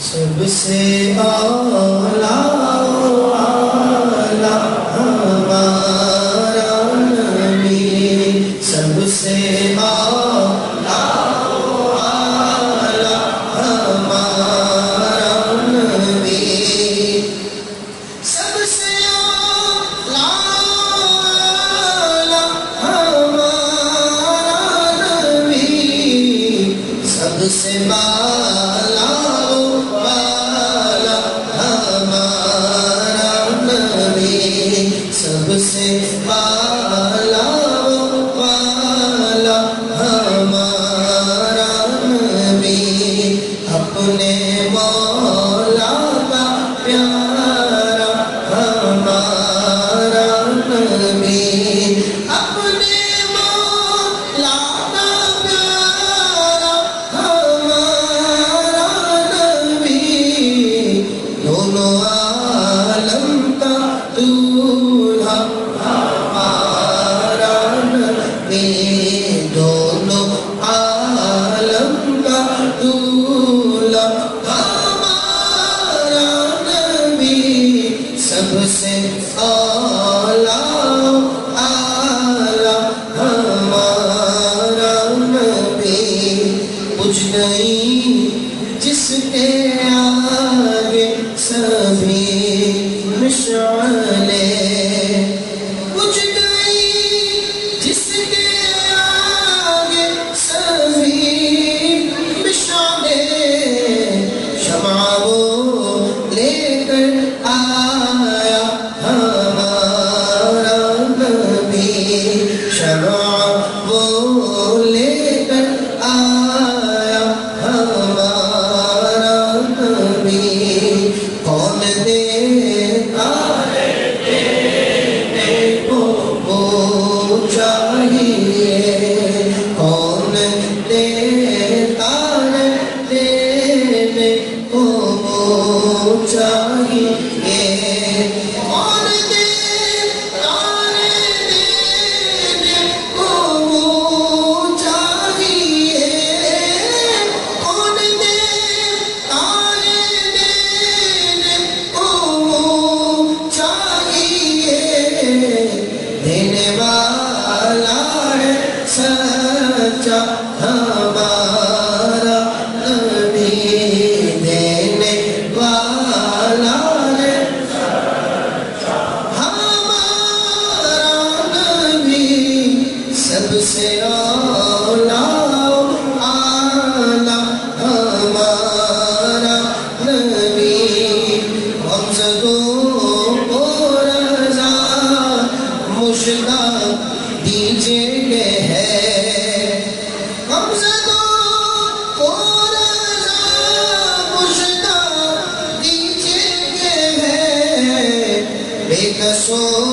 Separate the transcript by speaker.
Speaker 1: سب سے اعلیٰ ہمارا نبی، سب سے اعلیٰ ہمارا نبی، سب سے اعلیٰ ہمارا نبی، سب سے سب سے والا ہمارا نبی، اپنے مولا کا پیارا ہمارا نبی، اپنے مولا کا پیارا ہمارا نبی، دونوں عالم کا دولہا ہمارا نبی، دونوں عالم کا دولہا ہمارا نبی، سب سے اعلیٰ ہمارا نبی، کچھ نہیں جس کے آگے سبھی مشعلیں، کچھ نہیں جس کے آگے سبھی مشعلیں، شمع وہ لے کر آیا ہمارا نبی، شمع وہ لے کر آیا ہمارا نبی، کون دیتا ہے دینے کو وہ چاہیے، کون دیتا ہے دینے کو وہ چاہیے، کون دیتا ہے دینے کو وہ چاہیے، کون دیتا ہے دینے کو وہ چاہیے، دینے والا ہے سچا ہمارا نبی، دینے والا ہے سچا ہمارا نبی، سب سے اعلیٰ ہمارا نبی، غمزدوں کو رضا مشتاق دیجئے کہ ہے، غمزدوں کو رضا مشتاق دیجئے کہ ہے، بے کسوں